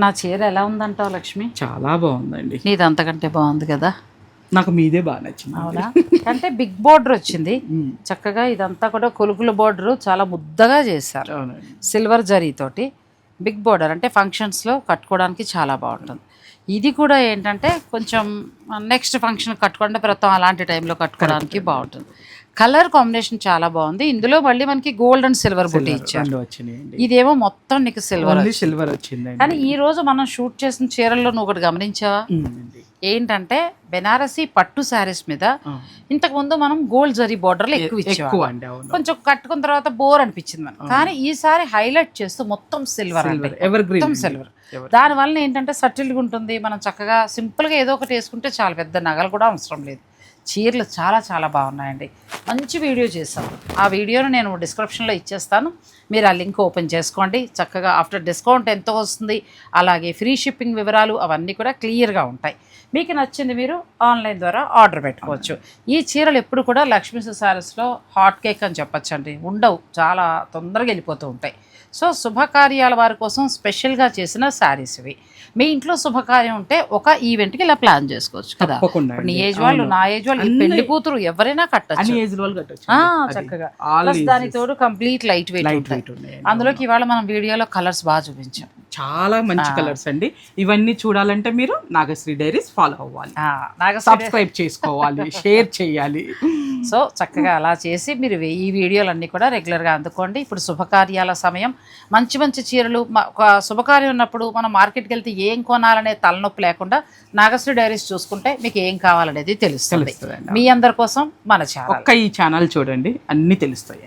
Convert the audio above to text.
నా చీర ఎలా ఉందంటావు లక్ష్మి? చాలా బాగుందండి. నీది అంతకంటే బాగుంది కదా. నాకు మీదే బాగా నచ్చింది. అవునా? అంటే బిగ్ బోర్డర్ వచ్చింది చక్కగా. ఇదంతా కూడా కొలుకుల బోర్డర్ చాలా ముద్దగా చేశారు, సిల్వర్ జరీతోటి. బిగ్ బోర్డర్ అంటే ఫంక్షన్స్లో కట్టుకోవడానికి చాలా బాగుంటుంది. ఇది కూడా ఏంటంటే కొంచెం నెక్స్ట్ ఫంక్షన్ కట్టుకుంటే ప్రస్తుతం అలాంటి టైంలో కట్టుకోవడానికి బాగుంటుంది. కలర్ కాంబినేషన్ చాలా బాగుంది. ఇందులో మళ్ళీ మనకి గోల్డ్ అండ్ సిల్వర్ బుట్టి ఇచ్చారు. ఇదేమో మొత్తం నీకు సిల్వర్ వచ్చింది. కానీ ఈ రోజు మనం షూట్ చేసిన చీరల్లో నువ్వు ఒకటి గమనించావా? ఏంటంటే బెనారసీ పట్టు శారీస్ మీద ఇంతకు ముందు మనం గోల్డ్ జరీ బోర్డర్లు ఎక్కువ ఇచ్చేవాళ్ళం. కొంచెం కట్టుకున్న తర్వాత బోర్ అనిపించింది మనం. కానీ ఈసారి హైలైట్ చేస్తూ మొత్తం సిల్వర్, మొత్తం సిల్వర్. దానివల్ల ఏంటంటే సటిల్గా ఉంటుంది. మనం చక్కగా సింపుల్గా ఏదో ఒకటి వేసుకుంటే చాలా, పెద్ద నగలు కూడా అవసరం లేదు. చీరలు చాలా చాలా బాగున్నాయండి. మంచి వీడియో చేశాం. ఆ వీడియోను నేను డిస్క్రిప్షన్లో ఇచ్చేస్తాను. మీరు ఆ లింక్ ఓపెన్ చేసుకోండి. చక్కగా ఆఫ్టర్ డిస్కౌంట్ ఎంత వస్తుంది, అలాగే ఫ్రీ షిప్పింగ్ వివరాలు అవన్నీ కూడా క్లియర్గా ఉంటాయి. మీకు నచ్చింది మీరు ఆన్లైన్ ద్వారా ఆర్డర్ పెట్టుకోవచ్చు. ఈ చీరలు ఎప్పుడు కూడా లక్ష్మీ సారీస్లో హాట్ కేక్ అని చెప్పచ్చండి, ఉండవు, చాలా తొందరగా వెళ్ళిపోతూ ఉంటాయి. సో శుభకార్యాల వారి కోసం స్పెషల్గా చేసిన శారీస్ ఇవి. మీ ఇంట్లో శుభకార్యం ఉంటే ఒక ఈవెంట్కి ఇలా ప్లాన్ చేసుకోవచ్చు కదా. నీ ఏజ్ వాళ్ళు, నా ఏజ్ వాళ్ళు, పెళ్లి కూతురు ఎవరైనా కట్టచ్చు చక్కగా. ప్లస్ దానికి తోడు కంప్లీట్ లైట్ వెయిట్. అందులోకి ఇవాళ మనం వీడియోలో కలర్స్ బాగా చూపించాం. చాలా మంచి కలర్స్ అండి. ఇవన్నీ చూడాలంటే మీరు నాగశ్రీ డైరీస్ ఫాలో అవ్వాలి, సబ్స్క్రైబ్ చేసుకోవాలి, షేర్ చేయాలి. సో చక్కగా అలా చేసి మీరు ఈ వీడియోలన్నీ కూడా రెగ్యులర్గా అందుకోండి. ఇప్పుడు శుభకార్యాల సమయం. మంచి మంచి చీరలు, ఒక శుభకార్యం ఉన్నప్పుడు మనం మార్కెట్కి వెళ్తే ఏం కొనాలనే తలనొప్పి లేకుండా నాగశ్రీ డైరీస్ చూసుకుంటే మీకు ఏం కావాలనేది తెలుస్తుంది. మీ అందరి కోసం మన ఛానల్, ఈ ఛానల్ చూడండి, అన్నీ తెలుస్తాయి.